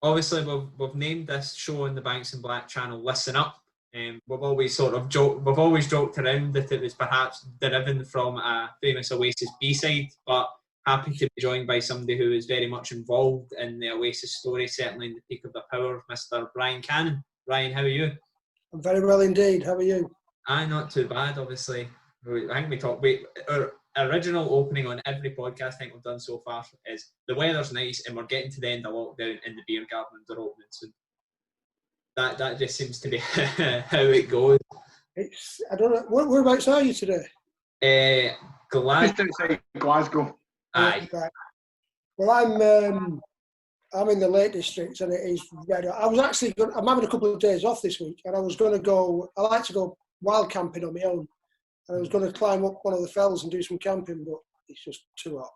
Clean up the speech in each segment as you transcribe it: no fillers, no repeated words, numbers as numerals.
obviously we've named this show on the Banks and Black channel Listen Up. We've always joked around that it was perhaps deriving from a famous Oasis B-side, but happy to be joined by somebody who is very much involved in the Oasis story, certainly in the peak of their power, Mr. Brian Cannon. Brian, how are you? I'm very well indeed. How are you? Not too bad, obviously. I think our original opening on every podcast I think we've done so far is the weather's nice and we're getting to the end of lockdown and the beer gardens are opening soon. That just seems to be how it goes. I don't know. Whereabouts are you today? Just outside Glasgow. Aye. Right. Well, I'm in the Lake District and it is red hot. I'm having a couple of days off this week and I was going to go. I like to go wild camping on my own. And I was going to climb up one of the fells and do some camping, but it's just too hot.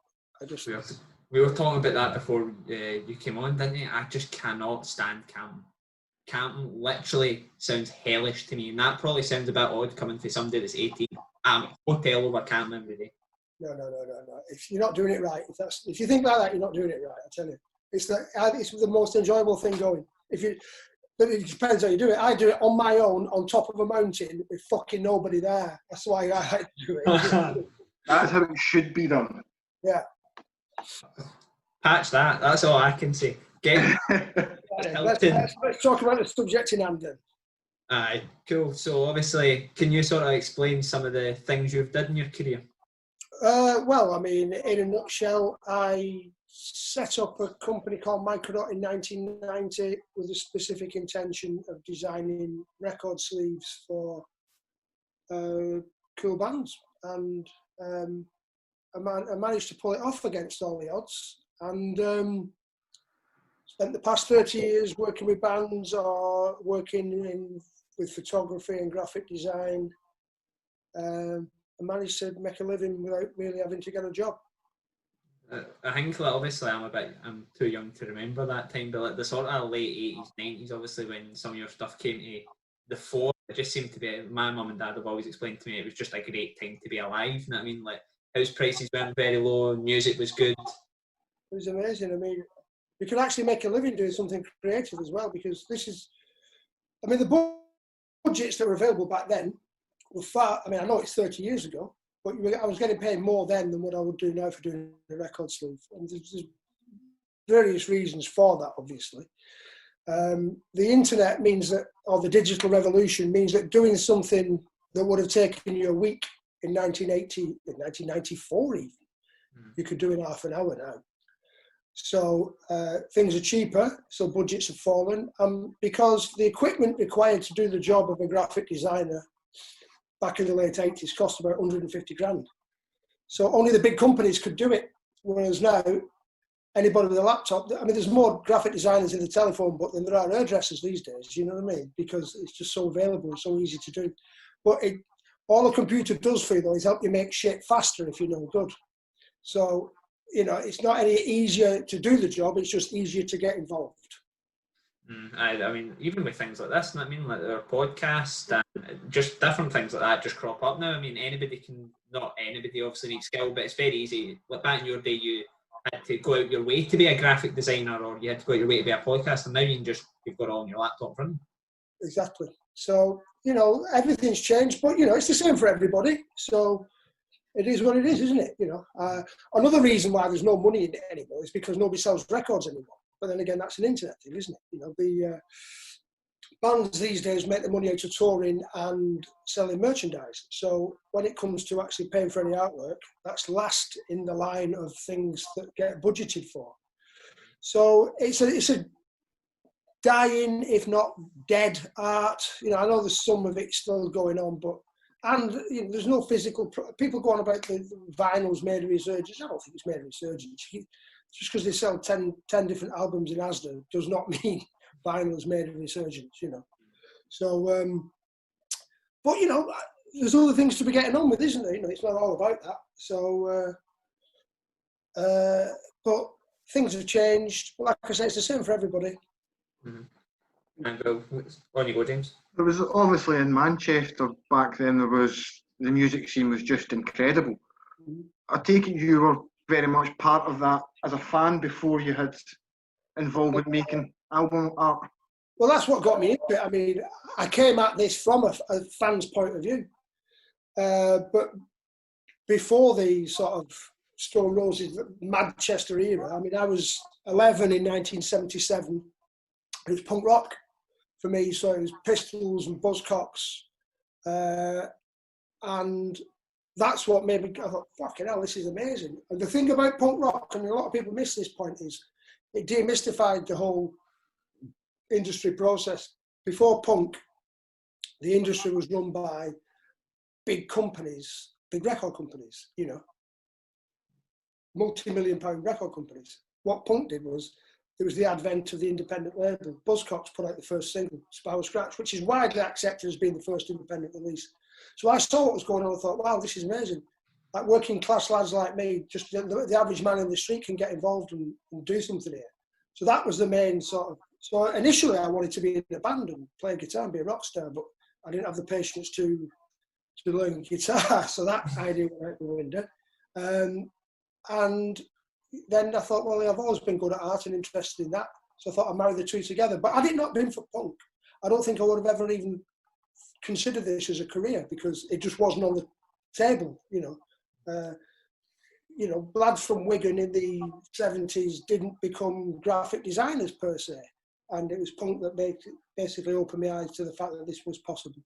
We were talking about that before you came on, didn't you? I just cannot stand camping. Camping literally sounds hellish to me, and that probably sounds a bit odd coming from somebody that's 18. I'm hotel over camping every day. No. If you're not doing it right, if you think like that, you're not doing it right. I tell you, it's the most enjoyable thing going. But it depends how you do it. I do it on my own, on top of a mountain, with fucking nobody there. That's why I like to do it. That's how it should be done. Yeah. Patch that. That's all I can say. Let's talk about the subject in hand then. Aye, cool. So obviously, can you sort of explain some of the things you've done in your career? Well, I mean, in a nutshell, I set up a company called Microdot in 1990 with a specific intention of designing record sleeves for cool bands, and I managed to pull it off against all the odds, and spent the past 30 years working with bands or working with photography and graphic design. I managed to make a living without really having to get a job. I think like, obviously I'm too young to remember that time, but like the sort of late 80s, 90s, obviously when some of your stuff came to the fore, it just seemed to be, my mum and dad have always explained to me, it was just a great time to be alive, you know what I mean? Like house prices weren't very low, music was good. It was amazing. I mean, we could actually make a living doing something creative as well, because the budgets that were available back then were far, I know it's 30 years ago, but I was getting paid more then than what I would do now for doing a record sleeve. And there's various reasons for that, obviously. The internet means that, or the digital revolution means that doing something that would have taken you a week in 1994 even, you could do in half an hour now. So things are cheaper, so budgets have fallen. Because the equipment required to do the job of a graphic designer back in the late 80s cost about 150 grand. So only the big companies could do it, whereas now, anybody with a laptop, there's more graphic designers in the telephone book than there are hairdressers these days, you know what I mean? Because it's just so available, so easy to do. But all a computer does for you, though, is help you make shit faster if you know good. So, it's not any easier to do the job, it's just easier to get involved. I mean, even with things like this, like our podcast and just different things like that just crop up now. I mean, not anybody obviously needs skill, but it's very easy. Like back in your day, you had to go out your way to be a graphic designer, or you had to go out your way to be a podcaster, and now you've got it on your laptop running. Exactly. So, everything's changed, but, it's the same for everybody. So it is what it is, isn't it? Another reason why there's no money in it anymore is because nobody sells records anymore. But then again, that's an internet thing, isn't it? The bands these days make the money out of touring and selling merchandise. So when it comes to actually paying for any artwork, that's last in the line of things that get budgeted for. So it's a dying, if not dead, art. I know there's some of it still going on, but there's no physical. People go on about the vinyl's made a resurgence. I don't think it's made a resurgence. Just because they sell 10 different albums in Asda does not mean vinyl's made a resurgence, So, but, there's other things to be getting on with, isn't there? It's not all about that. So, but things have changed. But like I say, it's the same for everybody. Mm-hmm. And on you go, James. There was obviously in Manchester back then, the music scene was just incredible. Mm-hmm. I take it you were very much part of that as a fan before you had involvement making album art? Well, that's what got me into it. I mean, I came at this from a fan's point of view. But before the sort of Stone Roses Manchester era, I mean, I was 11 in 1977. It was punk rock for me, so it was Pistols and Buzzcocks. And that's what made me, I thought, fucking hell, this is amazing. And the thing about punk rock, and a lot of people miss this point, is it demystified the whole industry process. Before punk, the industry was run by big companies, big record companies, you know, multi-million-pound record companies. What punk did was, it was the advent of the independent label. Buzzcocks put out the first single, Spiral Scratch, which is widely accepted as being the first independent release. So I saw what was going on and thought, wow, this is amazing. Like working class lads like me, just the average man in the street can get involved and do something here. So that was the main sort of, so initially I wanted to be in a band and play guitar and be a rock star, but I didn't have the patience to learn guitar. So that idea went out the window. And then I thought, well, I've always been good at art and interested in that. So I thought I'd marry the two together. But had it not been for punk, I don't think I would have ever even considered this as a career, because it just wasn't on the table, you know. Lads from Wigan in the 70s didn't become graphic designers per se. And it was punk that basically opened my eyes to the fact that this was possible.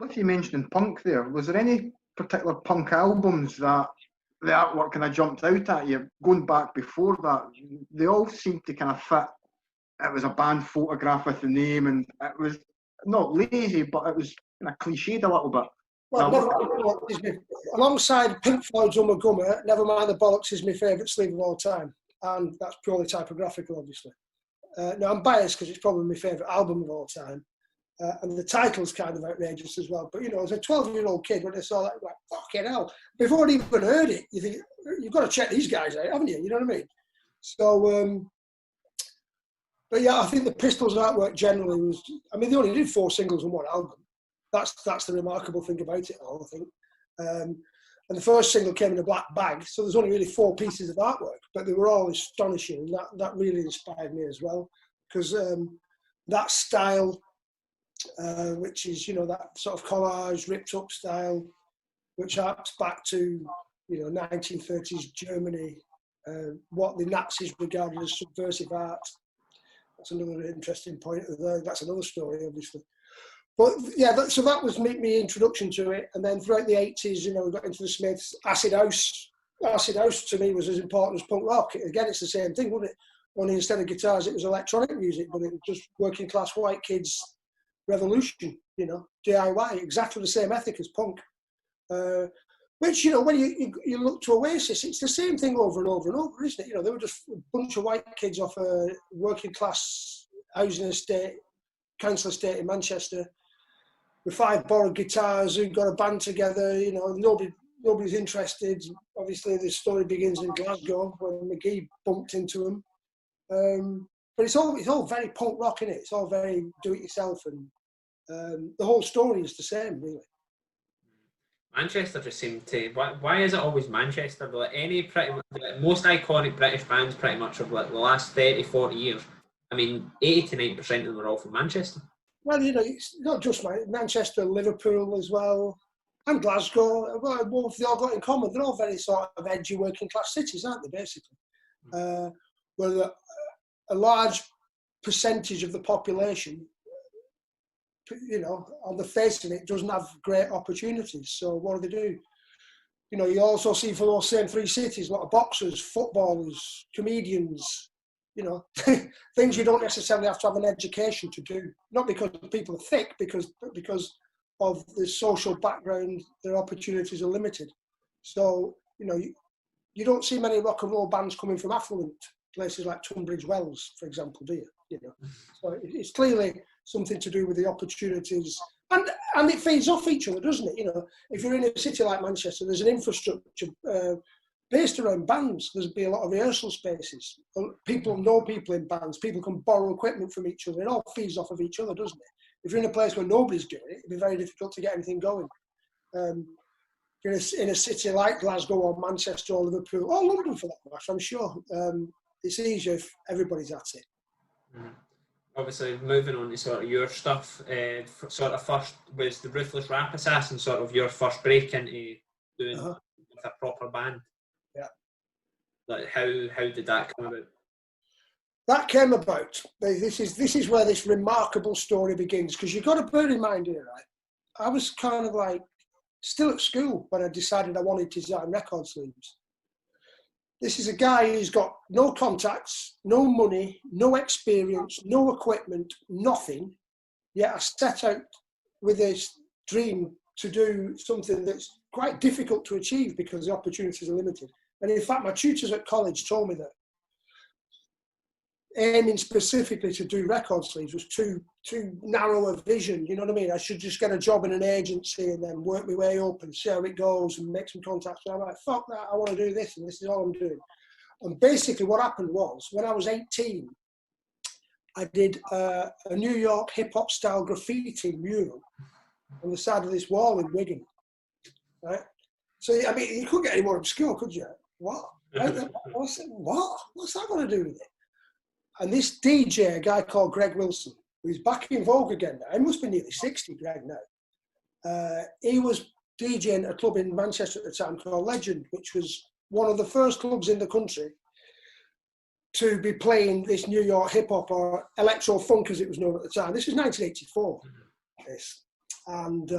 With you mentioning punk there, was there any particular punk albums that the artwork kind of jumped out at you? Going back before that, they all seemed to kind of fit. It was a band photograph with the name, and it was not lazy, but it was kind of cliched a little bit. Well, alongside Pink Floyd's Gummer, Never Mind the Bollocks is my favourite sleeve of all time, and that's purely typographical, obviously. Now, I'm biased because it's probably my favourite album of all time, and the title's kind of outrageous as well. But, you know, as a 12-year-old kid, when I saw that, I'm like, fucking hell. Before I'd even heard it, you think, you've got to check these guys out, haven't you? You know what I mean? So, but yeah, I think the Pistols artwork generally was, I mean, they only did 4 singles on one album. That's the remarkable thing about it all, I think. And the first single came in a black bag, so there's only really 4 pieces of artwork, but they were all astonishing. That really inspired me as well, because that style, which is, you know, that sort of collage, ripped up style, which harks back to, you know, 1930s Germany, what the Nazis regarded as subversive art. That's another interesting point. That's another story, obviously. But yeah, so that was my introduction to it. And then throughout the 80s, you know, we got into the Smiths. Acid House. Acid House to me was as important as punk rock. Again, it's the same thing, wasn't it? Only instead of guitars, it was electronic music, but it was just working class white kids revolution, you know, DIY, exactly the same ethic as punk. Which, you know, when you look to Oasis, it's the same thing over and over and over, isn't it? You know, they were just a bunch of white kids off a working class housing estate, council estate in Manchester, with 5 borrowed guitars who got a band together. You know, nobody's interested. Obviously, the story begins in Glasgow when McGee bumped into them. But it's all very punk rock, isn't it? It's all very do-it-yourself, and the whole story is the same, really. Manchester just seemed to. Why is it always Manchester? Like most iconic British bands, pretty much of like the last 30, 40 years. I mean, 80 to 90% of them are all from Manchester. Well, you know, it's not just Manchester, Liverpool as well, and Glasgow. Well, what they all got in common, they're all very sort of edgy working class cities, aren't they, basically? Where a large percentage of the population, you know, on the face of it, doesn't have great opportunities. So what do? You know, you also see for those same 3 cities, a lot of boxers, footballers, comedians, you know, things you don't necessarily have to have an education to do. Not because people are thick, but because of the social background, their opportunities are limited. So, you know, you don't see many rock and roll bands coming from affluent places like Tunbridge Wells, for example, do you? You know, so it's clearly something to do with the opportunities, and it feeds off each other, doesn't it? You know, if you're in a city like Manchester, there's an infrastructure based around bands. There'll be a lot of rehearsal spaces. People know people in bands. People can borrow equipment from each other. It all feeds off of each other, doesn't it? If you're in a place where nobody's doing it, it'd be very difficult to get anything going. You're in a city like Glasgow or Manchester or Liverpool or London for that matter, I'm sure. It's easier if everybody's at it. Mhm. Obviously, moving on to sort of your stuff, sort of first was the Ruthless Rap Assassin sort of your first break into doing with a proper band. Yeah. Like how did that come about? That came about. This is where this remarkable story begins, because you've got to bear in mind here, right? I was kind of like still at school when I decided I wanted to design record sleeves. This is a guy who's got no contacts, no money, no experience, no equipment, nothing. Yet I set out with this dream to do something that's quite difficult to achieve because the opportunities are limited. And in fact, my tutors at college told me that aiming specifically to do record sleeves was too narrow a vision. You know what I mean? I should just get a job in an agency and then work my way up and see how it goes and make some contacts. And I'm like, fuck that, I want to do this, and this is all I'm doing. And basically what happened was, when I was 18, I did a New York hip-hop style graffiti mural on the side of this wall in Wigan, right? So, I mean, you couldn't get any more obscure, could you? What? I said, what? What's that got to do with it? And this DJ, a guy called Greg Wilson, who's back in vogue again now, he must be nearly 60, Greg, now. He was DJing at a club in Manchester at the time called Legend, which was one of the first clubs in the country to be playing this New York hip-hop, or electro-funk as it was known at the time. This was 1984, this. And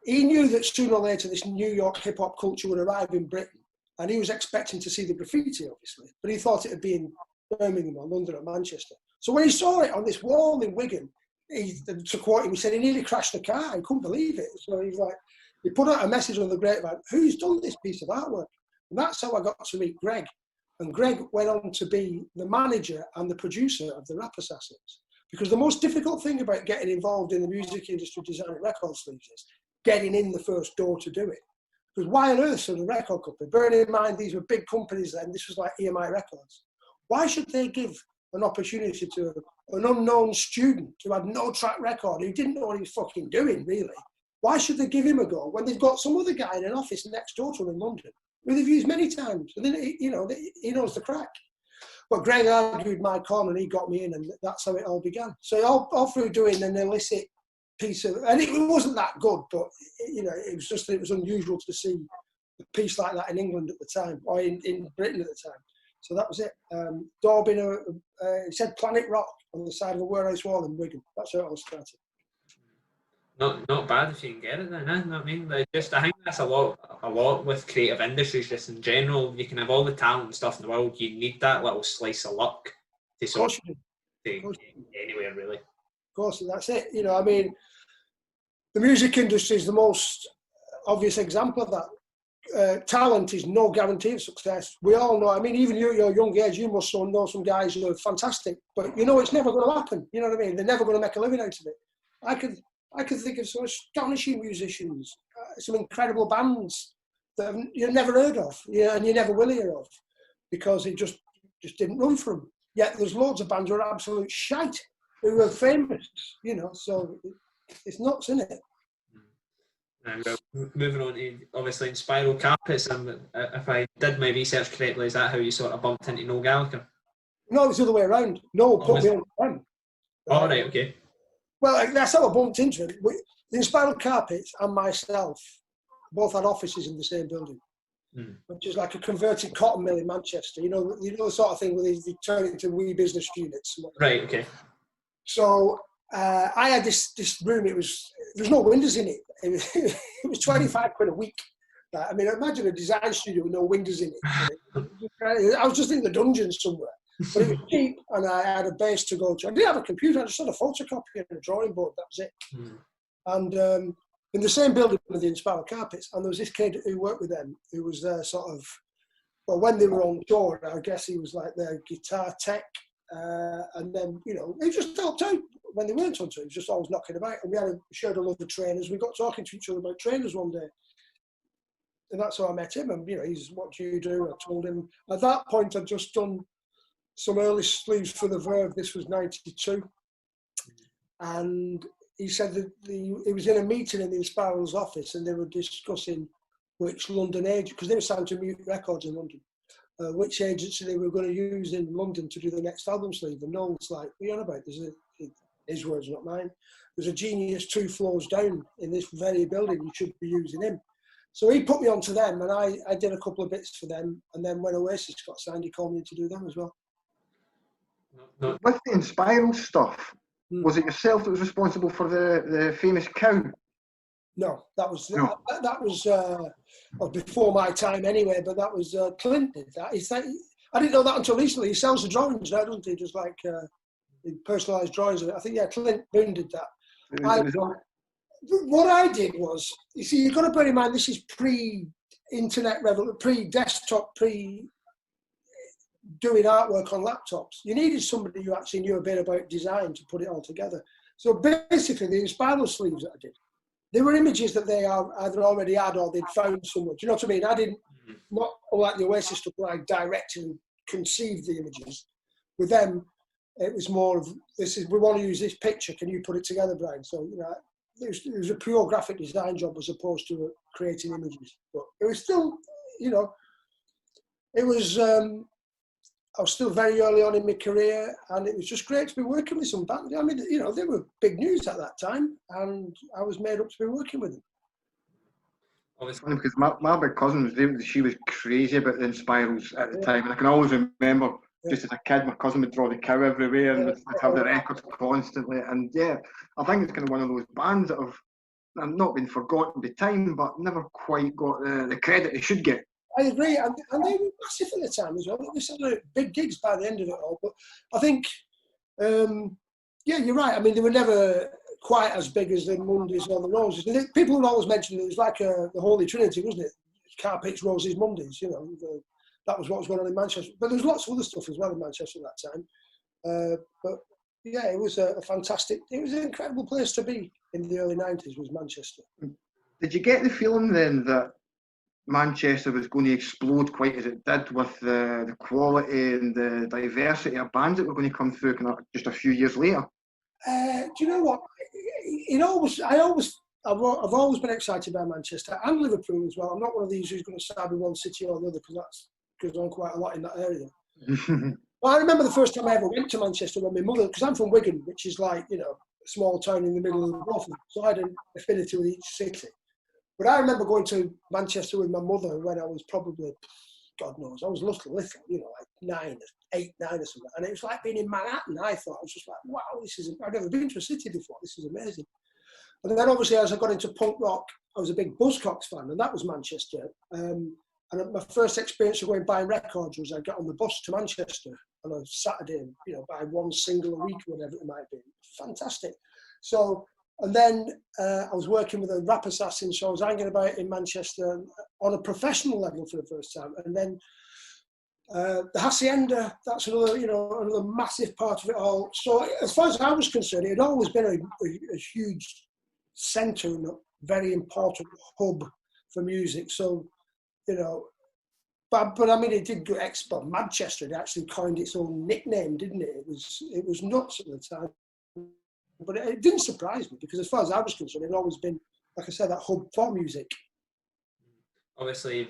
he knew that sooner or later this New York hip-hop culture would arrive in Britain, and he was expecting to see the graffiti, obviously, but he thought it would be in Birmingham or London or Manchester. So when he saw it on this wall in Wigan, to quote him, he said he nearly crashed the car. He couldn't believe it. So he's like, he put out a message on the grapevine, who's done this piece of artwork? And that's how I got to meet Greg. And Greg went on to be the manager and the producer of the Rap Assassins. Because the most difficult thing about getting involved in the music industry designing record sleeves is getting in the first door to do it. Because why on earth should a record company, bearing in mind these were big companies then, this was like EMI Records, why should they give an opportunity to an unknown student who had no track record, who didn't know what he was fucking doing, really? Why should they give him a go when they've got some other guy in an office next door to him in London who they've used many times? And then, you know, he knows the crack. But Greg argued my corner and he got me in, and that's how it all began. So all through doing an illicit piece of, and it wasn't that good, but, you know, it was just that it was unusual to see a piece like that in England at the time, or in Britain at the time. So that was it. Daubing, it said Planet Rock on the side of a warehouse wall in Wigan. That's how it all started. Not bad if you can get it then, eh? You know what I mean? Like, just, I think that's a lot with creative industries, just in general. You can have all the talent and stuff in the world, you need that little slice of luck to sort of get anywhere, really. Of course, that's it. You know, I mean, the music industry is the most obvious example of that. Talent is no guarantee of success. We all know. I mean, even you at your young age, you must know some guys who are fantastic, but you know it's never going to happen. You know what I mean? They're never going to make a living out of it. I could think of some astonishing musicians, some incredible bands that you've never heard of, and you never will hear of, because it just didn't run for them. Yet there's loads of bands who are absolute shite, who are famous. You know, so it's nuts, isn't it? And moving on to, obviously, Inspiral Carpets, if I did my research correctly, is that how you sort of bumped into Noel Gallagher? No, it's the other way around. No, put me on the line. Oh, right, okay. Well, that's how I bumped into it. The Inspiral Carpets and myself both had offices in the same building, which is like a converted cotton mill in Manchester. You know the sort of thing where they turn it into wee business units. Right, okay. So I had this room. There's no windows in it. It was 25 quid a week. I mean, imagine a design studio with no windows in it. I was just in the dungeons somewhere. But it was cheap, and I had a base to go to. I didn't have a computer. I just had a photocopy and a drawing board. That was it. And in the same building with the Inspiral Carpets, and there was this kid who worked with them, who was their sort of, well, when they were on tour, I guess he was like their guitar tech. And then, you know, he just helped out when they weren't on tour. He was just always knocking about. And we shared a lot of trainers. We got talking to each other about trainers one day. And that's how I met him. And, you know, he's, what do you do? I told him. At that point, I'd just done some early sleeves for the Verve. This was 92. And he said that he was in a meeting in the Inspiral's office, and they were discussing which London agent, because they were signed to Mute Records in London, which agency they were going to use in London to do the next album sleeve. And Noel's like, what are you on about? His words, not mine. There's a genius 2 floors down in this very building. You should be using him. So he put me onto them, and I did a couple of bits for them. And then when Oasis got signed, he called me to do them as well. With the Inspiral stuff, was it yourself that was responsible for the famous cow? No, that was No. that was well, before my time anyway. But that was Clint did that. I didn't know that until recently. He sells the drawings now, doesn't he? Just like personalised drawings of it. I think Clint Boone did that. What I did was, you see, you've got to bear in mind this is pre-internet, pre-desktop, doing artwork on laptops. You needed somebody who actually knew a bit about design to put it all together. So basically, the Inspiral sleeves that I did, they were images that they either already had or they'd found somewhere. Do you know what I mean? I didn't, not like the Oasis stuff where I directed and conceived the images. With them, it was more of, we want to use this picture, can you put it together, Brian? So, it was a pure graphic design job as opposed to creating images. But it was still, it was, I was still very early on in my career, and it was just great to be working with some bands. I mean, they were big news at that time, and I was made up to be working with them. It's funny because my big cousin, she was crazy about the Inspirals at the time, and I can always remember just as a kid, my cousin would draw the cow everywhere and would have the records constantly. And I think it's kind of one of those bands that have not been forgotten by time, but never quite got the credit they should get. I agree, and they were massive at the time as well. They had big gigs by the end of it all. But I think, you're right. I mean, they were never quite as big as the Mondays or the Roses. People would always mention it was like the Holy Trinity, wasn't it? Carpets, Roses, Mondays. That was what was going on in Manchester. But there was lots of other stuff as well in Manchester at that time. But yeah, it was a fantastic. It was an incredible place to be in the early 90s. Was Manchester. Did you get the feeling then that Manchester was going to explode quite as it did with the quality and the diversity of bands that were going to come through just a few years later? Do you know what? I've always been excited by Manchester and Liverpool as well. I'm not one of these who's going to side with one city or the other because goes on quite a lot in that area. Well, I remember the first time I ever went to Manchester when my mother, because I'm from Wigan, which is like, a small town in the middle of the North, so I had an affinity with each city. But I remember going to Manchester with my mother when I was probably, God knows, I was little, like 8, 9 or something. And it was like being in Manhattan, I thought. I was just like, wow, I've never been to a city before. This is amazing. And then obviously as I got into punk rock, I was a big Buzzcocks fan, and that was Manchester. And my first experience of going buying records was I got on the bus to Manchester on a Saturday, buy one single a week, whatever it might be. Fantastic. So, and then I was working with a rap assassin, so I was hanging about in Manchester on a professional level for the first time. And then the Hacienda, that's another massive part of it all. So as far as I was concerned, it had always been a huge centre and a very important hub for music. So, but I mean, it did go export. Manchester, it actually coined its own nickname, didn't it? It was nuts at the time. But it didn't surprise me because as far as I was concerned, it had always been, like I said, that hub for music. Obviously,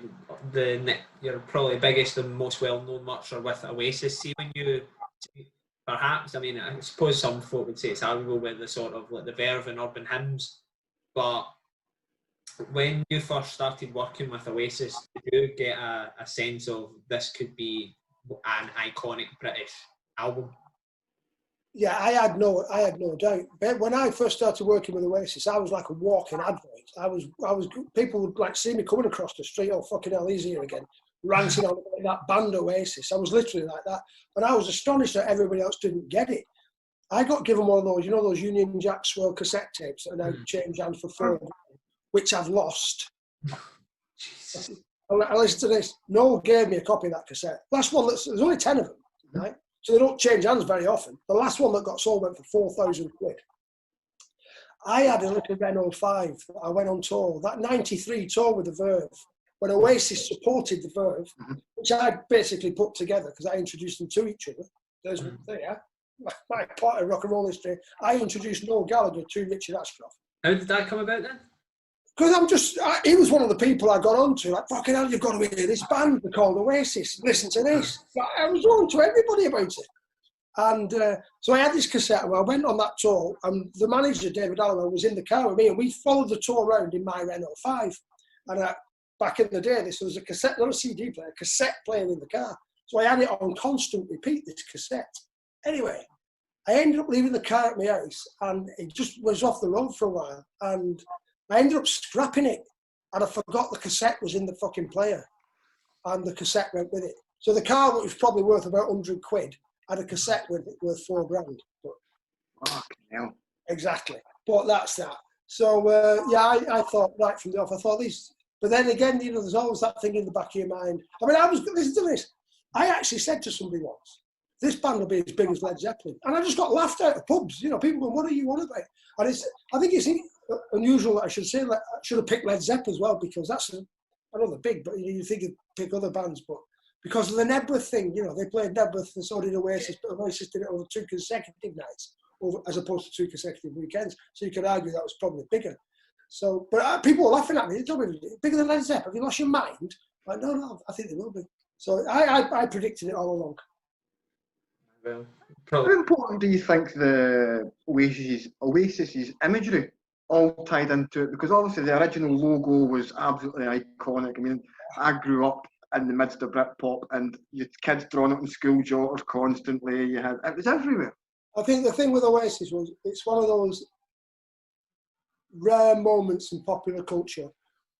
your probably biggest and most well-known much are with Oasis. See, when you, perhaps, I mean, I suppose some folk would say it's arguable with the sort of like the Verve and urban hymns, but when you first started working with Oasis, did you get a sense of this could be an iconic British album? Yeah, I had no doubt. But when I first started working with Oasis, I was like a walking advert. I was people would like see me coming across the street, oh fucking hell, he's here again, ranting on about that band Oasis. I was literally like that. And I was astonished that everybody else didn't get it. I got given one of those, those Union Jack Swirl cassette tapes that are now changed hands for $4, which I've lost. I listened to this. Noel gave me a copy of that cassette. Last one, there's only 10 of them, right? So they don't change hands very often. The last one that got sold went for £4,000. I had a little Renault 5 that I went on tour, that 93 tour with the Verve, when Oasis supported the Verve, which I basically put together because I introduced them to each other. There's there, my part of rock and roll history. I introduced Noel Gallagher to Richard Ashcroft. How did that come about then? Because he was one of the people I got onto, like, fucking hell, you've got to hear this band, they're called Oasis, listen to this. I was on to everybody about it. And so I had this cassette, where I went on that tour, and the manager, David Alloway, was in the car with me, and we followed the tour around in my Renault 5. And back in the day, this was a cassette, not a CD player, a cassette player in the car. So I had it on constant repeat, this cassette. Anyway, I ended up leaving the car at my house, and it just was off the road for a while. And I ended up scrapping it, and I forgot the cassette was in the fucking player, and the cassette went with it. So the car, which was probably worth about 100 quid, had a cassette with it worth $4,000. But, exactly. But that's that. So I thought right from the off, I thought these. But then again, there's always that thing in the back of your mind. I mean, listen to this. I actually said to somebody once, this band will be as big as Led Zeppelin, and I just got laughed out of pubs. People going, "What are you on about?" And I think it's unusual that I should say that I should have picked Led Zeppelin as well, because that's another big. But you think you'd pick other bands, but because of the Nebworth thing, they played Nebworth and so did Oasis, but Oasis did it over 2 consecutive nights, as opposed to 2 consecutive weekends. So you could argue that was probably bigger. So, but people were laughing at me. They told me, bigger than Led Zeppelin. Have you lost your mind? I'm like, no, I think they will be. So I predicted it all along. Well, how important do you think the Oasis's imagery all tied into it? Because obviously the original logo was absolutely iconic. I mean, I grew up in the midst of Britpop, and you had kids drawing it on school jotters constantly. It was everywhere. I think the thing with Oasis was it's one of those rare moments in popular culture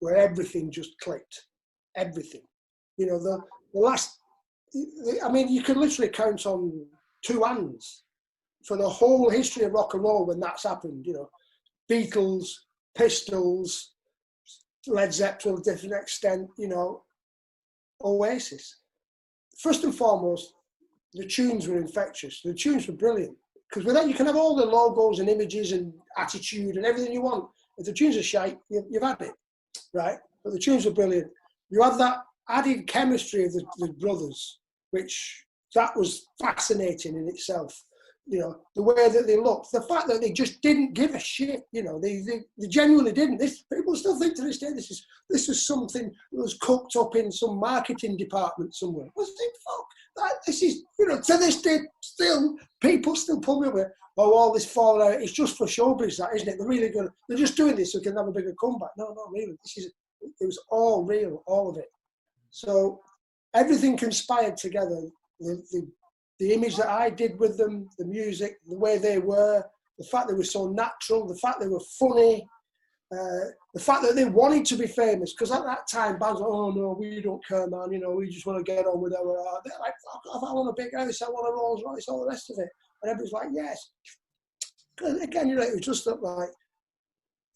where everything just clicked. Everything. The last. I mean, you can literally count on 2 hands for the whole history of rock and roll when that's happened. Beatles, Pistols, Led Zeppelin to a different extent. Oasis. First and foremost, the tunes were infectious. The tunes were brilliant, because with that you can have all the logos and images and attitude and everything you want. If the tunes are shite, you've had it, right? But the tunes were brilliant. You had that added chemistry of the brothers, which that was fascinating in itself. The way that they looked, the fact that they just didn't give a shit. They genuinely didn't. People still think to this day this is something that was cooked up in some marketing department somewhere. I think, fuck, this is, to this day still, people still pull me up with, all this falling out, it's just for showbiz, that, isn't it? They're really good. They're just doing this so they can have a bigger comeback. No, not really. It was all real, all of it. So everything conspired together. The image that I did with them, the music, the way they were, the fact they were so natural, the fact they were funny, the fact that they wanted to be famous. Because at that time, bands were, oh no, we don't care, man. We just want to get on with our art. They're like, fuck off, I want a big house, I want a Rolls Royce, all the rest of it. And everybody's like, yes. Again, it was just like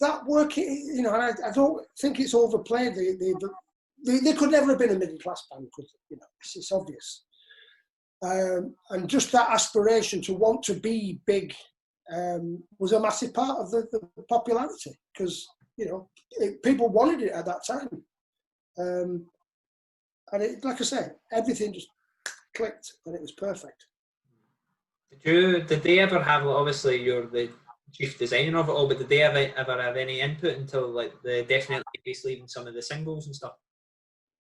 that working. And I don't think it's overplayed. They could never have been a middle class band, could they? It's obvious. And just that aspiration to want to be big was a massive part of the popularity, because people wanted it at that time, and it, like I said, everything just clicked and it was perfect. Did they ever have, obviously you're the chief designer of it all, but did they ever have any input until like the Definitely Face leaving some of the singles and stuff?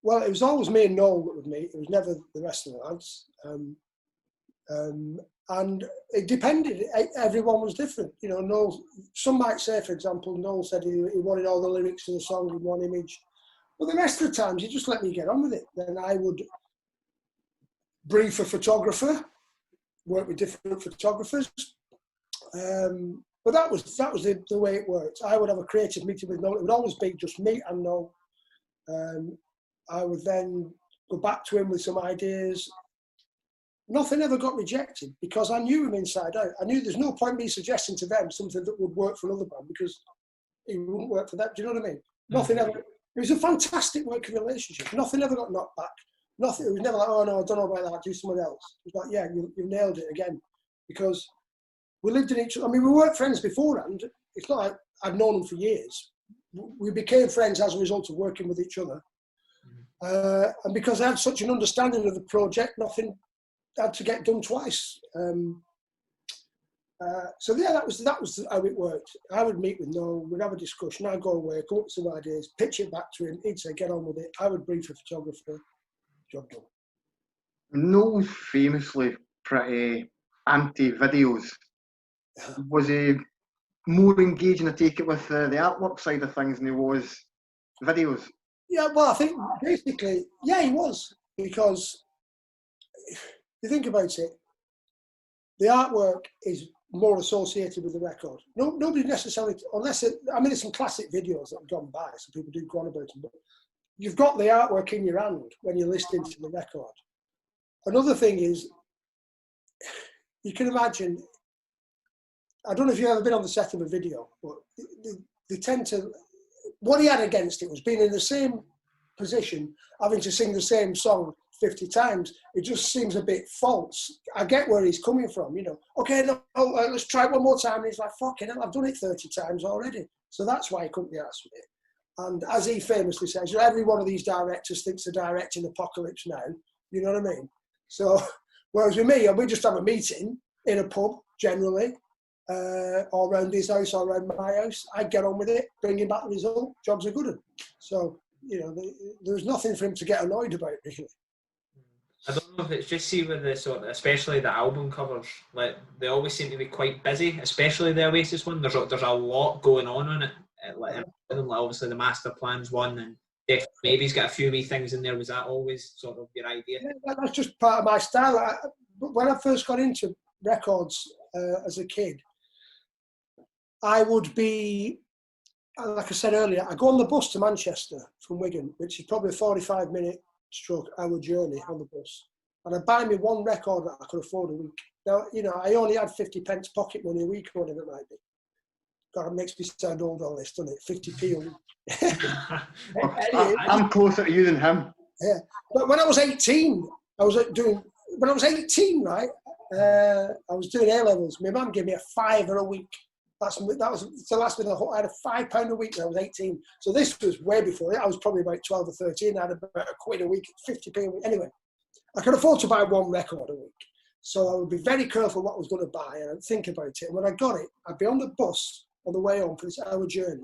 Well, it was always me and Noel that would meet. It was never the rest of the lads. And it depended. Everyone was different. Noel, some might say, for example, Noel said he wanted all the lyrics to the song in one image. But the rest of the times, he just let me get on with it. Then I would brief a photographer, work with different photographers. But that was the way it worked. I would have a creative meeting with Noel. It would always be just me and Noel. I would then go back to him with some ideas. Nothing ever got rejected because I knew him inside out. I knew there's no point me suggesting to them something that would work for another band because it wouldn't work for them. Do you know what I mean? Nothing ever. It was a fantastic working relationship. Nothing ever got knocked back. Nothing. It was never like, oh no, I don't know about that. Do someone else. It was like, yeah, you nailed it again, because we lived in each other. I mean, we weren't friends beforehand. It's not like I'd known them for years. We became friends as a result of working with each other. And because I had such an understanding of the project, nothing had to get done twice. And So yeah, that was how it worked. I would meet with Noel, we'd have a discussion, I'd go away, come up with some ideas, pitch it back to him, he'd say, get on with it. I would brief a photographer, job done. Noel's famously pretty anti-videos. Was he more engaging, I take it, with the artwork side of things than he was videos? Yeah, well, I think basically, yeah, he was, because if you think about it, the artwork is more associated with the record. Nobody necessarily, unless there's some classic videos that have gone by, so people do go on about them, but you've got the artwork in your hand when you're listening to the record. Another thing is, you can imagine, I don't know if you've ever been on the set of a video, but they tend to, what he had against it was being in the same position, having to sing the same song 50 times. It just seems a bit false. I get where he's coming from, you know. Okay, no, let's try it one more time. And he's like, fucking hell, I've done it 30 times already. So that's why he couldn't be asked with it. And as he famously says, every one of these directors thinks they're directing Apocalypse Now. You know what I mean? So, whereas with me, we just have a meeting in a pub, generally, or around his house or around my house. I get on with it, bring him back the result, jobs are good. So, you know, there's nothing for him to get annoyed about, really. I don't know if it's just see with the sort of, especially the album covers, like they always seem to be quite busy, especially the Oasis one. There's a lot going on it. Like obviously the master plan's one, and maybe he's got a few wee things in there. Was that always sort of your idea? Yeah, that's just part of my style. When I first got into records as a kid, I would be, like I said earlier, I go on the bus to Manchester from Wigan, which is probably a 45-minute hour journey on the bus, and I'd buy me one record that I could afford a week. Now, you know, I only had 50 pence pocket money a week, or whatever it might be. God, it makes me sound old, all this, doesn't it? 50p a week. I'm closer to you than him. Yeah, but when I was 18, I was right, I was doing A-levels. My mum gave me a £5 a week. That was to last me the whole. I had a £5 a week when I was 18. So this was way before it. I was probably about 12 or 13. I had about a quid a week, 50p a week. Anyway, I could afford to buy one record a week. So I would be very careful what I was going to buy and I'd think about it. And when I got it, I'd be on the bus on the way home for this hour journey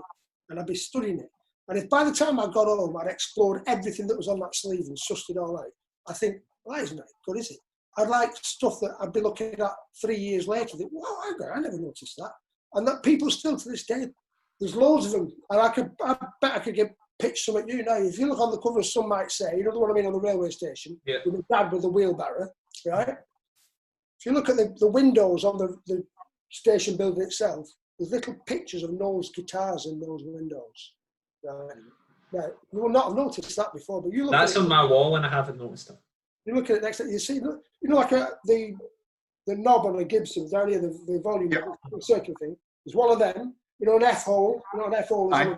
and I'd be studying it. And if by the time I got home, I'd explored everything that was on that sleeve and sussed it all out, I think, well, that isn't that good, is it? I'd like stuff that I'd be looking at 3 years later, think, wow, I never noticed that. And that people still to this day, there's loads of them. And I bet I could get pitched some at you now. If you look on the cover, some might say, you know the one I mean on the railway station, yeah, with the dad with the wheelbarrow, right? If you look at the windows on the station building itself, there's little pictures of Noel's guitars in those windows. Right? Now, you will not have noticed that before, but you look that's at on my wall and I haven't noticed it. You look at it next time, you see, you know, like the knob on a Gibson, down here, the volume, the circular thing. There's one of them, you know, an F-hole. You know, an F-hole is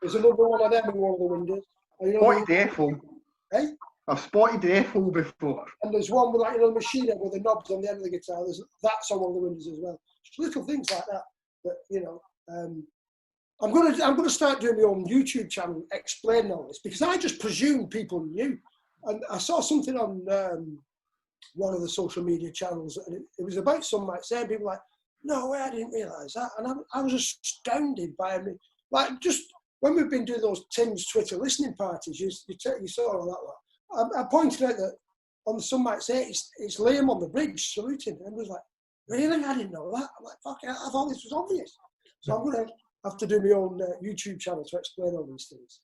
there's another one of them in one of the windows. And, you know, spotted the F-hole. Eh? I've spotted the F-hole before. And there's one with, like, you know, the machine head with the knobs on the end of the guitar. That's on one of the windows as well. Just little things like that. But, you know, I'm gonna start doing my own YouTube channel explaining all this, because I just presumed people knew. And I saw something on one of the social media channels, and it was about some might say, people like, no way, I didn't realise that. And I was astounded by me. Like, just when we've been doing those Tim's Twitter listening parties, you saw all that lot. I pointed out that on some might say it's Liam on the bridge saluting, and it was like, really? I didn't know that. I'm like, fuck, I thought this was obvious. So I'm going to have to do my own YouTube channel to explain all these things.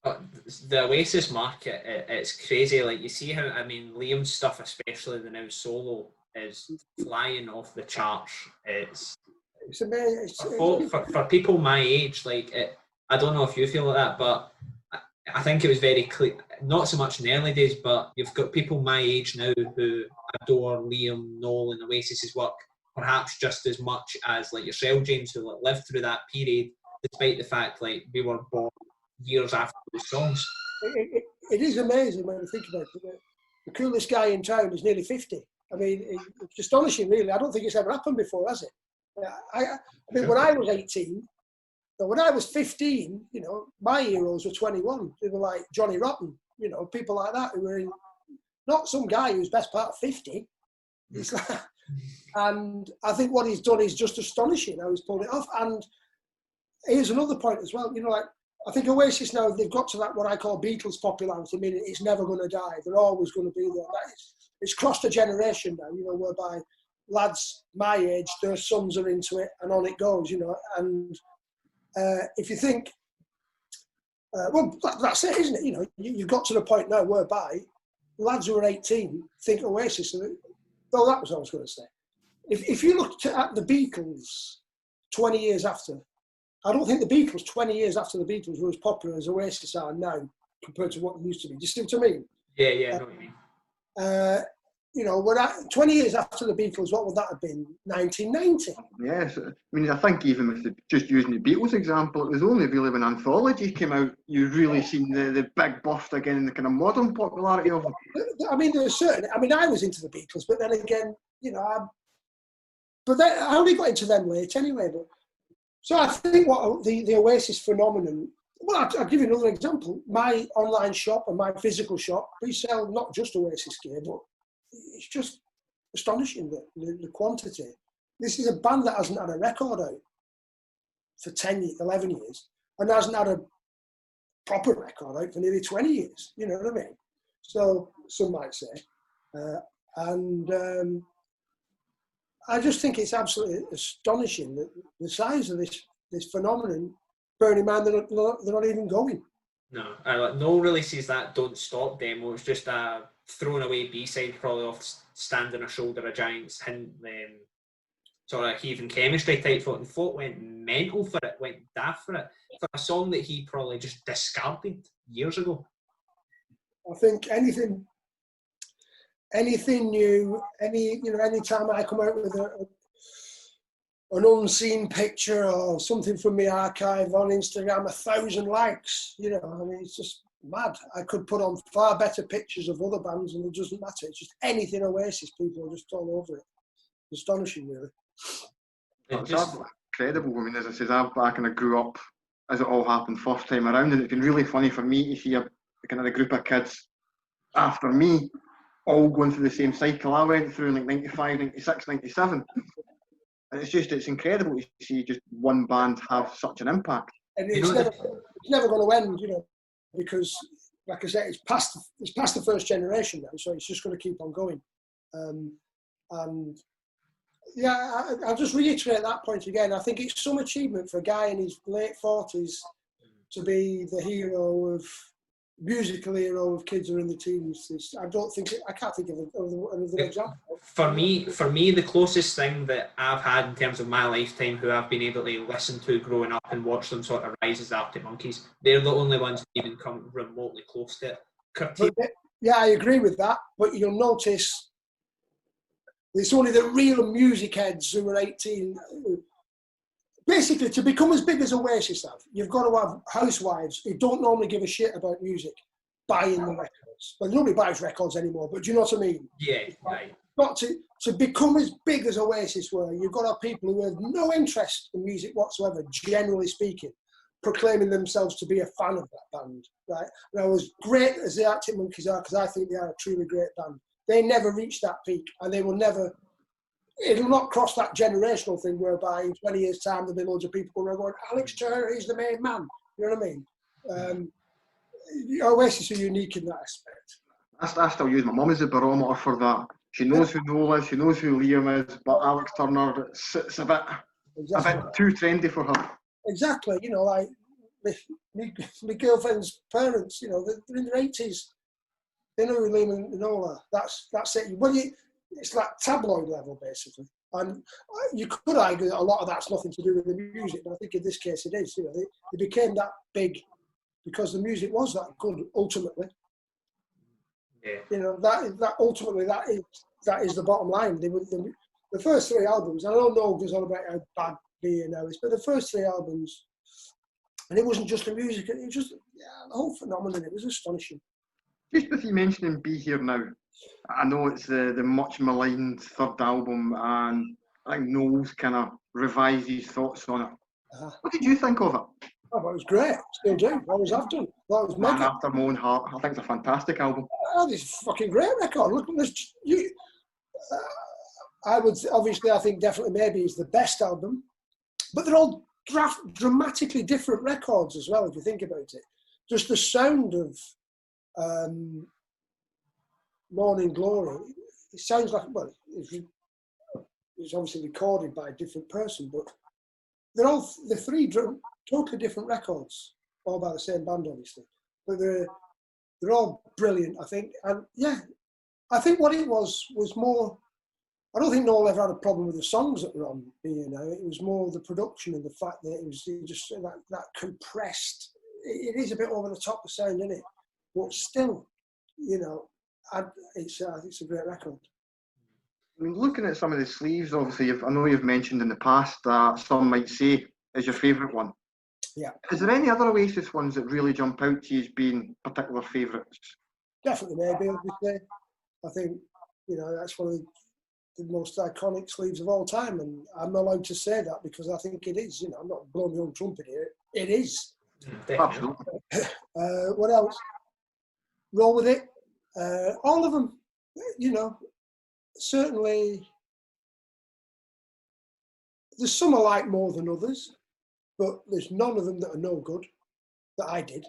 The Oasis market, it's crazy. Like, you see how, I mean, Liam's stuff, especially the now solo, is flying off the charts. It's amazing. For people my age, like, I don't know if you feel like that, but I think it was very clear, not so much in the early days, but you've got people my age now who adore Liam, Noel and Oasis's work, perhaps just as much as like yourself, James, who lived through that period, despite the fact like we were born years after those songs. It is amazing when you think about it. The coolest guy in town is nearly 50. I mean, it's astonishing, really. I don't think it's ever happened before, has it? I mean, when I was 18, when I was 15, you know, my heroes were 21. They were like Johnny Rotten, you know, people like that who were in, not some guy who's best part of 50. It's like, And I think what he's done is just astonishing how he's pulled it off. And here's another point as well. You know, like, I think Oasis now, they've got to that what I call Beatles popularity, meaning it's never going to die. They're always going to be there. It's crossed a generation now, you know, whereby lads my age, their sons are into it, and on it goes, you know. And if you think, well, that's it, isn't it? You know, you've got to the point now whereby lads who are 18 think Oasis. Oh, that was what I was going to say. If you looked at the Beatles 20 years after, I don't think the Beatles 20 years after the Beatles were as popular as Oasis are now compared to what they used to be. Do you see what I mean? Yeah, I know what you mean. You know, 20 years after the Beatles, what would that have been? 1990. Yes, I mean, I think even with just using the Beatles example, it was only really when Anthology came out, you really seen the big burst again in the kind of modern popularity of them. I mean, there are certain, I mean, I was into the Beatles, but then again, you know, I only got into them late anyway. But so I think what the Oasis phenomenon, well, I'll give you another example. My online shop and my physical shop, we sell not just Oasis gear, but it's just astonishing, the quantity. This is a band that hasn't had a record out for 11 years and hasn't had a proper record out for nearly 20 years. You know what I mean? So some might say. I just think it's absolutely astonishing that the size of this phenomenon, bearing in mind they're not even going. No, no releases that don't stop demo. It's just a thrown away B-side, probably off Standing a Shoulder of Giants, sort of heathen chemistry type folk, and folk went mental for it, went daft for it, for a song that he probably just discarded years ago. I think anything new, any time I come out with an unseen picture or something from my archive on Instagram, 1,000 likes, you know, I mean, it's just mad. I could put on far better pictures of other bands and it doesn't matter. It's just anything Oasis, people are just all over it. It's astonishing, really. It's incredible. I mean, as I said, I kind of grew up as it all happened first time around, and it's been really funny for me to see a kind of a group of kids after me all going through the same cycle I went through in like 95, 96, 97. And it's incredible to see just one band have such an impact. And it's never going to end, you know, because, like I said, it's past the first generation now, so it's just going to keep on going. And yeah, I'll just reiterate that point again. I think it's some achievement for a guy in his late 40s to be the musical hero of kids who are in the teens. I can't think of another example. For me, the closest thing that I've had in terms of my lifetime who I've been able to listen to growing up and watch them sort of rise as the Arctic Monkeys. They're the only ones that even come remotely close to it. Yeah, I agree with that, but you'll notice it's only the real music heads who are 18. Basically, to become as big as Oasis have, you've got to have housewives who don't normally give a shit about music buying the records. Well, nobody buys records anymore, but do you know what I mean? Yeah, right. Got to become as big as Oasis were, you've got to have people who have no interest in music whatsoever, generally speaking, proclaiming themselves to be a fan of that band, right? Now, as great as the Arctic Monkeys are, because I think they are a truly great band, they never reach that peak, and they will never. It'll not cross that generational thing whereby in 20 years' time there'll be loads of people going, Alex Turner is the main man. You know what I mean? Oasis are unique in that aspect. I still use my mum as a barometer for that. She knows who Noel is, she knows who Liam is, but Alex Turner sits a bit too trendy for her. Exactly. You know, like my girlfriend's parents, you know, they're in their 80s. They know who Liam and Noel are. That's it. Well, it's like tabloid level, basically. And you could argue that a lot of that's nothing to do with the music, but I think in this case it is. You know, they became that big because the music was that good. Ultimately, yeah. You know that ultimately that is the bottom line. The first three albums. I don't know goes on about how bad being now is, but the first three albums, and it wasn't just the music. It was just the whole phenomenon. It was astonishing. Just with you mentioning Be Here Now, I know it's the much maligned third album, and I think Noel's kind of revised his thoughts on it. What did you think of it? Oh, it was great. Still do. Always have done. That was Man After My Own Heart. I think it's a fantastic album. Oh, this is a fucking great record. Look at this. I would obviously, I think definitely maybe is the best album, but they're all dramatically different records as well. If you think about it, just the sound of Morning Glory, it sounds like, well, it's obviously recorded by a different person, but the three totally different records, all by the same band, obviously, but they're all brilliant, I think. And yeah, I think what it was more. I don't think Noel ever had a problem with the songs that were on B&O. It was more the production and the fact that it was just that compressed. It is a bit over the top of sound, isn't it? But still, you know, it's a great record. I mean, looking at some of the sleeves, obviously, I know you've mentioned in the past that Some Might Say is your favourite one. Yeah. Is there any other Oasis ones that really jump out to you as being particular favourites? Definitely, maybe, obviously. I think, you know, that's one of the most iconic sleeves of all time, and I'm not allowed to say that because I think it is. You know, I'm not blowing my own trumpet here. It is. Absolutely. What else? Roll with It. All of them, you know, certainly there's some I like more than others, but there's none of them that are no good that I did.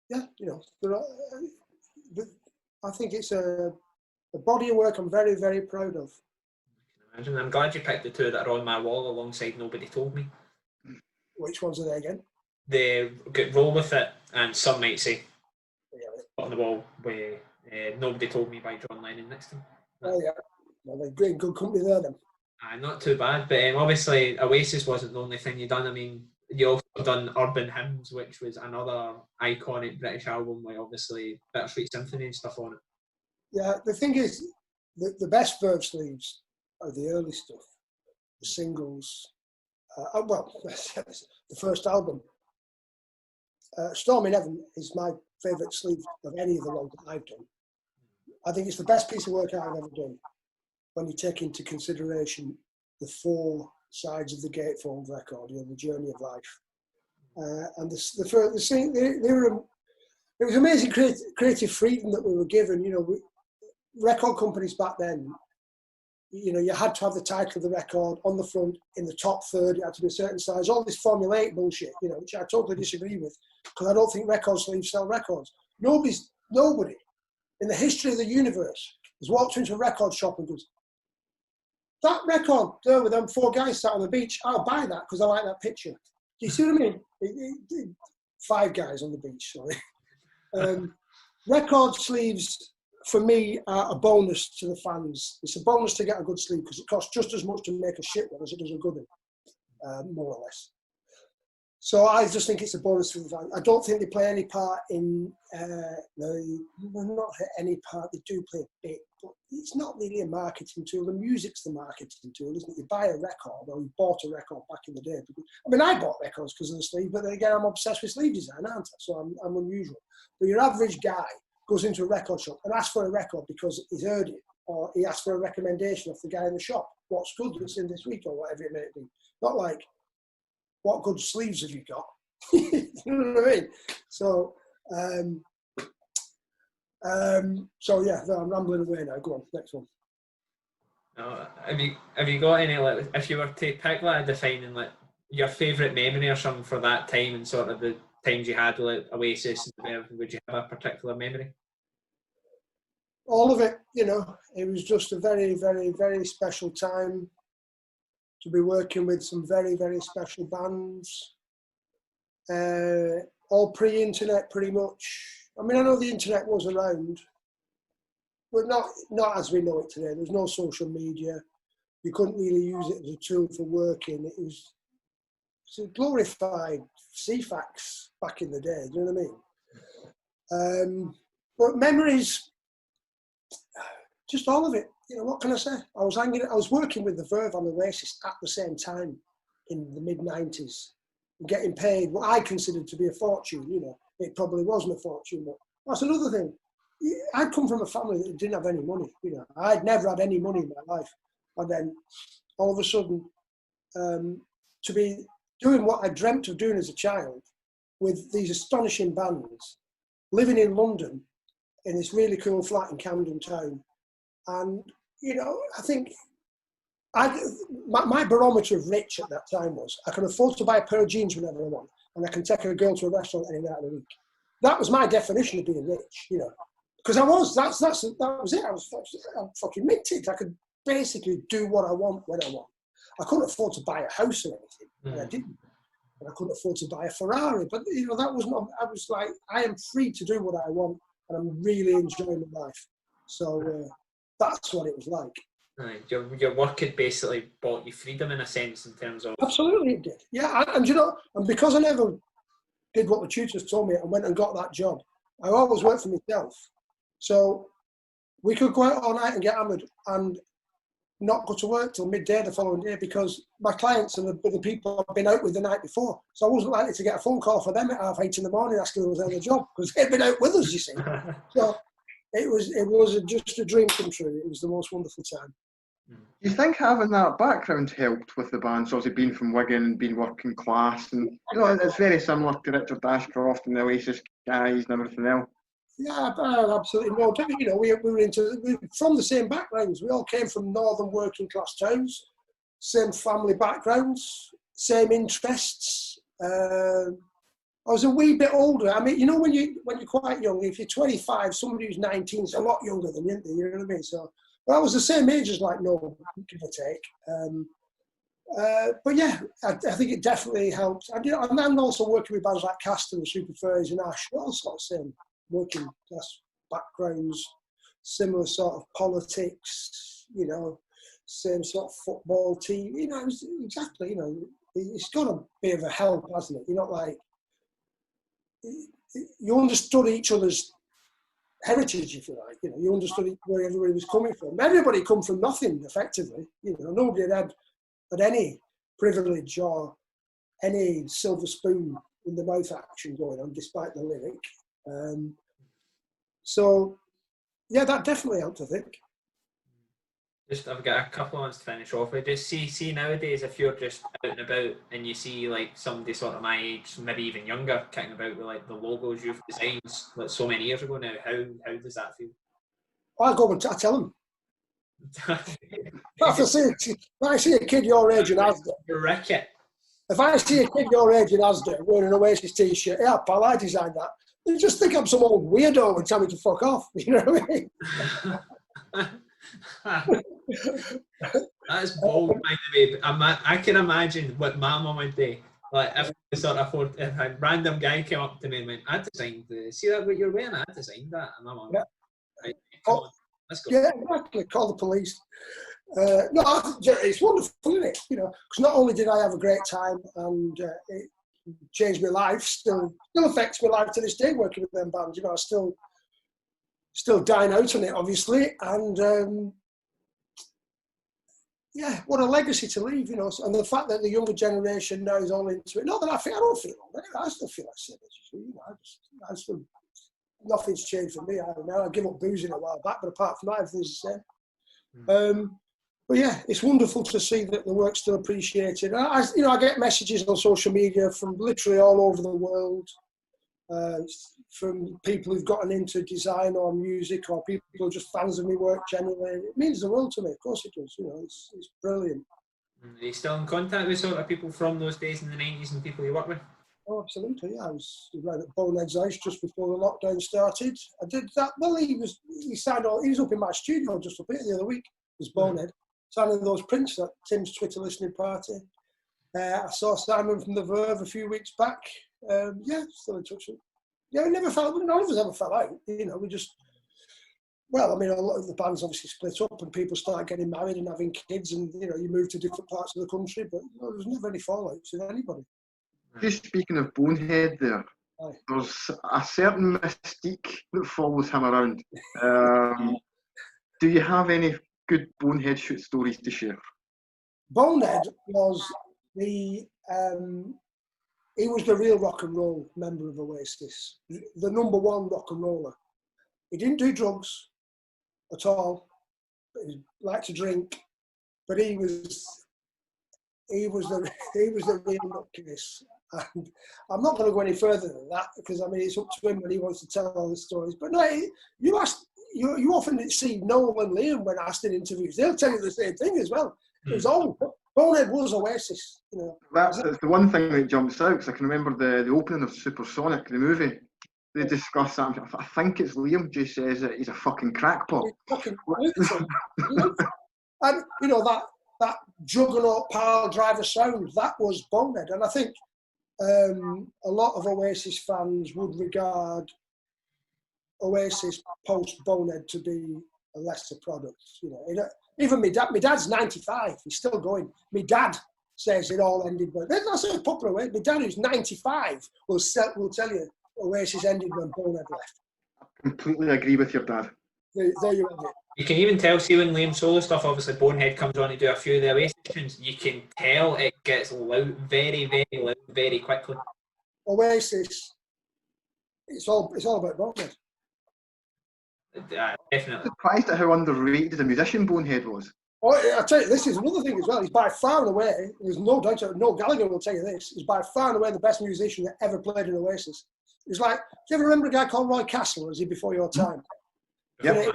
Yeah, you know, I think it's a body of work I'm very, very proud of. Imagine. I'm glad you picked the two that are on my wall alongside Nobody Told Me. Which ones are they again? They Roll With It and Some Might Say. Yeah. On the wall with Nobody Told Me by John Lennon next to him. Oh yeah, well, they're great, good company there then. Not too bad, but obviously Oasis wasn't the only thing you done. I mean, you also done Urban Hymns, which was another iconic British album with obviously Bittersweet Symphony and stuff on it. Yeah, the thing is, the best Verve sleeves are the early stuff, the singles. Well, the first album. Storm in Heaven is my favourite sleeve of any of the ones that I've done. I think it's the best piece of work I've ever done when you take into consideration the four sides of the gatefold record, you know, the journey of life. And it was amazing creative freedom that we were given. You know, record companies back then, you know, you had to have the title of the record on the front in the top third. It had to be a certain size. All this formulaic bullshit, you know, which I totally disagree with, because I don't think record sleeves sell records. Nobody in the history of the universe has walked into a record shop and goes, "That record there with them four guys sat on the beach, I'll buy that because I like that picture." Do you see what I mean? 5 guys on the beach, sorry. Record sleeves, for me, are a bonus to the fans. It's a bonus to get a good sleeve because it costs just as much to make a shit one as it does a good one, more or less. So I just think it's a bonus for the fans. I don't think they play any part in, not any part, they do play a bit, but it's not really a marketing tool. The music's the marketing tool, isn't it? You buy a record, or you bought a record back in the day. I mean, I bought records because of the sleeve, but then again, I'm obsessed with sleeve design, aren't I? So I'm unusual. But your average guy goes into a record shop and asks for a record because he's heard it, or he asks for a recommendation of the guy in the shop. What's good that's in this week, or whatever it may be. Not like, what good sleeves have you got? You know what I mean? So, yeah, I'm rambling away now. Go on, next one. Have you got any, like, if you were to pick like defining like your favourite memory or something for that time and sort of the times you had with Oasis and Verve, would you have a particular memory? All of it, you know. It was just a very, very, very special time to be working with some very, very special bands. All pre-internet, pretty much. I mean, I know the internet was around, but not as we know it today. There was no social media. You couldn't really use it as a tool for working. It was a glorified CFAX back in the day. Do you know what I mean? But memories, just all of it. You know, what can I say? I was working with the Verve and Oasis at the same time in the mid-90s, getting paid what I considered to be a fortune. You know, it probably wasn't a fortune, but that's another thing. I'd come from a family that didn't have any money. You know, I'd never had any money in my life, and then all of a sudden, to be doing what I dreamt of doing as a child with these astonishing bands, living in London in this really cool flat in Camden Town, And, you know, I think my barometer of rich at that time was I can afford to buy a pair of jeans whenever I want, and I can take a girl to a restaurant any night of the week. That was my definition of being rich, you know, because that was it. I was fucking minted. I could basically do what I want when I want. I couldn't afford to buy a house or anything, and I didn't. And I couldn't afford to buy a Ferrari, but you know, that was not. I was like, I am free to do what I want, and I'm really enjoying my life. So that's what it was like. Right. Your work had basically bought you freedom in a sense, in terms of. Absolutely, it did. Yeah, and you know, and because I never did what the tutors told me and went and got that job, I always worked for myself. So we could go out all night and get hammered and not go to work till midday the following day because my clients and the people I've been out with the night before. So I wasn't likely to get a phone call for them at 8:30 in the morning asking if I was on the job because they'd been out with us, you see. So it was just a dream come true. It was the most wonderful time. Do you think having that background helped with the band? So obviously being from Wigan and being working class, and you know, it's very similar to Richard Ashcroft and the Oasis guys and everything else. Yeah, absolutely no. You know, we were from the same backgrounds. We all came from northern working class towns, same family backgrounds, same interests. I was a wee bit older. I mean, you know, when you're quite young, if you're 25, somebody who's 19 is a lot younger than you, you know what I mean? So, well, I was the same age as like Noel, give or take. But yeah, I think it definitely helped. And, you know, and I'm also working with bands like Castor and Super Furries and Ash. We're all sort of same working class backgrounds, similar sort of politics, you know, same sort of football team. You know, exactly, you know, it's got a bit of a help, hasn't it? You're not like, you understood each other's heritage, if you like. You know, you understood where everybody was coming from. Everybody come from nothing, effectively. You know, nobody had any privilege or any silver spoon in the mouth action going on, despite the lyric. So, yeah, that definitely helped, I think. Just, I've got a couple of ones to finish off with. Just see nowadays, if you're just out and about and you see like somebody sort of my age, maybe even younger, kicking about with like the logos you've designed like so many years ago now, how does that feel? I go and I tell them. If I see a kid your age in Asda, if I see a kid your age in Asda wearing an Oasis t-shirt, yeah, pal, I designed that. They just think I'm some old weirdo and tell me to fuck off. You know what I mean? That's bold, by the way. I can imagine what my mum would do. Like if a random guy came up to me and went, "I designed see that what you're wearing? I designed that." And my mum, yeah. Right, come on, let's go. Yeah, exactly. Call the police. No, it's wonderful, isn't it? You know, because not only did I have a great time and it changed my life, still affects my life to this day working with them bands. You know, I still dine out on it, obviously, and yeah, what a legacy to leave, you know. And the fact that the younger generation now is all into it. Not that I don't feel old. I still feel like same age. You know, I still nothing's changed for me. I give up boozing a while back, but apart from that, everything's the same. But yeah, it's wonderful to see that the work's still appreciated. I get messages on social media from literally all over the world, from people who've gotten into design or music, or people who are just fans of my work generally. It means the world to me. Of course it does. You know, it's brilliant. Are you still in contact with sort of people from those days in the 90s and people you work with? Oh, absolutely. Yeah, I was right at Bonehead's Ice just before the lockdown started. I did that. Well, he was up in my studio just up here the other week. It was Bonehead. Signing those prints at Tim's Twitter listening party. I saw Simon from the Verve a few weeks back. Yeah, still in touch with him. Yeah, none of us ever fell out. You know, we just, well, I mean, a lot of the bands obviously split up and people start getting married and having kids and, you know, you move to different parts of the country, but you know, there was never any fallouts with anybody. Just speaking of Bonehead there, there's a certain mystique that follows him around. Do you have any good Bonehead shoot stories to share? Bonehead was he was the real rock and roll member of Oasis, the number one rock and roller. He didn't do drugs at all. He liked to drink, but he was the real nutcase. And I'm not going to go any further than that because I mean it's up to him when he wants to tell all the stories. But no, you asked you often see Noel and Liam when asked in interviews. They'll tell you the same thing as well. It was all Bonehead was Oasis. You know, That's the one thing that jumps out, because I can remember the opening of Supersonic, the movie. They discuss that. I think it's Liam just says that he's a fucking crackpot. Fucking and you know that juggernaut pile driver sound, that was Bonehead. And I think a lot of Oasis fans would regard Oasis post Bonehead to be a lesser product. You know, even my dad's 95. He's still going. My dad says it all ended when. That's a popular way. My dad, who's 95, will tell you Oasis ended when Bonehead left. I completely agree with your dad. There you have it. You can even tell, see when Liam solo stuff, obviously Bonehead comes on to do a few of the Oasis tunes, you can tell it gets loud, very, very loud, very quickly. Oasis, it's all about Bonehead. Definitely. I'm surprised at how underrated a musician Bonehead was. Oh, I tell you, this is another thing as well. He's by far and away, there's no doubt, no Gallagher will tell you this, he's by far and away the best musician that ever played in Oasis. It's like, do you ever remember a guy called Roy Castle, or is he before your time? Yep.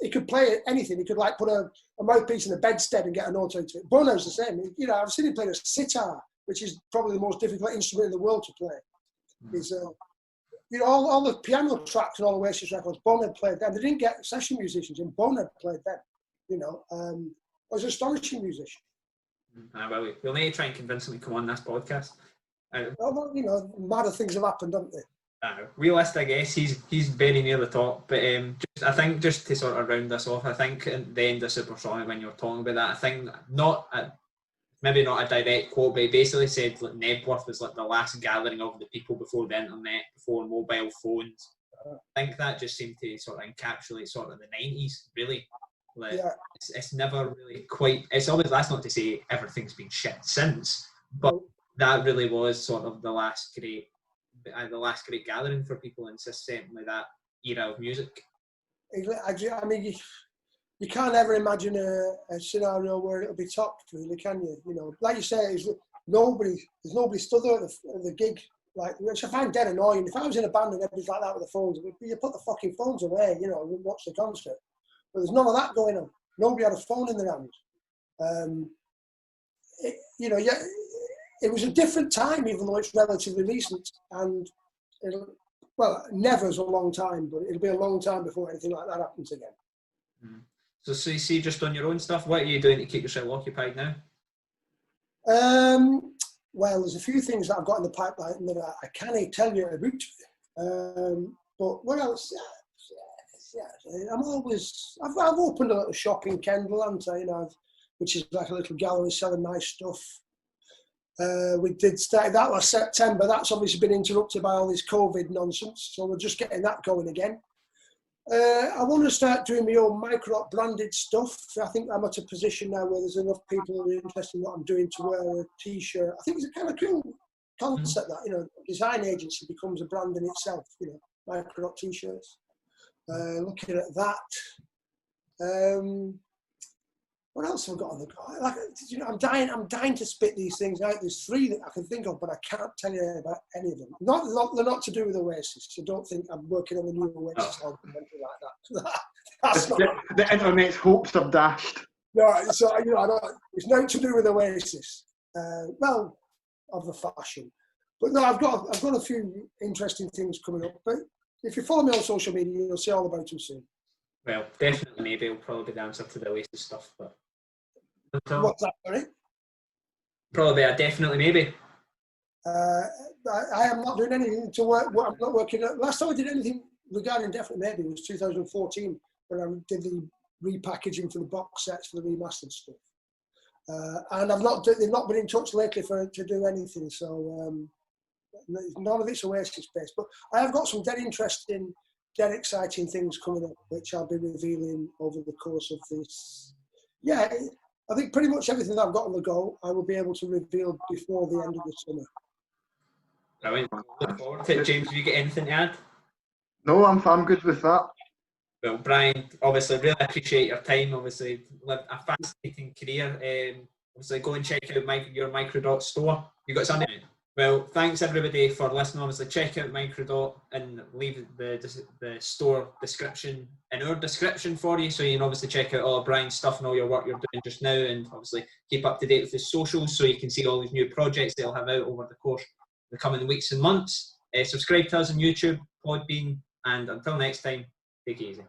He could play anything. He could like put a mouthpiece in a bedstead and get a note out of it. Bono's the same. You know, I've seen him play a sitar, which is probably the most difficult instrument in the world to play. He's, you know, all the piano tracks and all the Oasis records, Bono played them. They didn't get session musicians, and Bono played them. You know, was an astonishing musician. Well, we'll need to try and convince him to come on this podcast. Well, you know, madder things have happened, haven't they? Realist, I guess he's very near the top, but I think just to sort of round this off, I think at the end of Supersonic, when you're talking about that, I think maybe not a direct quote, but he basically said like Nebworth was like the last gathering of the people before the internet, before mobile phones. I think that just seemed to sort of encapsulate sort of the 90s, really. Like, Yeah. It's never really quite. It's always, that's not to say everything's been shit since, but that really was sort of the last great gathering for people, and just certainly that era of music. I mean, you can't ever imagine a scenario where it'll be topped, really, can you? You know, like you say, there's nobody stood there at the gig, like, which I find dead annoying. If I was in a band and everybody's like that with the phones, you put the fucking phones away, you know, and watch the concert. But there's none of that going on. Nobody had a phone in their hands. You know, yeah, it was a different time, even though it's relatively recent. And never's a long time, but it'll be a long time before anything like that happens again. So you see, just on your own stuff, what are you doing to keep yourself occupied now? Well, there's a few things that I've got in the pipeline that I can't tell you about. But what else? Yeah, I've opened a little shop in Kendal, haven't I? You know, which is like a little gallery selling my stuff. We did start that last September. That's obviously been interrupted by all this COVID nonsense, so we're just getting that going again. I want to start doing my own Microdot branded stuff. I think I'm at a position now where there's enough people who are interested in what I'm doing to wear a T-shirt. I think it's a kind of cool concept that, you know, design agency becomes a brand in itself, you know, Microdot T-shirts. Looking at that. What else have I got on the go? Like, you know, I'm dying to spit these things out. There's 3 that I can think of, but I can't tell you about any of them. They're not to do with Oasis, so don't think I'm working on a new Oasis album or anything like that. That's not. The internet's hopes are dashed. No, so you know, it's not to do with Oasis. Well, of the fashion, but no, I've got a few interesting things coming up. But if you follow me on social media, you'll see all about them soon. Well, definitely, maybe it'll probably be the answer to the Oasis stuff, but What's that, sorry? Probably a definitely maybe. I am not doing anything to work. I'm not working. Last time I did anything regarding definitely maybe was 2014 when I did the repackaging for the box sets for the remastered stuff. And they've not been in touch lately to do anything. So none of it's Oasis based. But I have got some dead interesting, dead exciting things coming up, which I'll be revealing over the course of this. Yeah, I think pretty much everything that I've got on the go, I will be able to reveal before the end of the summer. Brilliant. Look forward to it. James, have you got anything to add? No, I'm good with that. Well, Brian, obviously, really appreciate your time. Obviously, lived a fascinating career. Obviously, go and check out your Microdot store. You got something? Well, thanks everybody for listening. Obviously, check out Microdot and leave the store description in our description for you, so you can obviously check out all of Brian's stuff and all your work you're doing just now, and obviously keep up to date with his socials so you can see all these new projects they'll have out over the course of the coming weeks and months. Subscribe to us on YouTube, Podbean, and until next time, take it easy.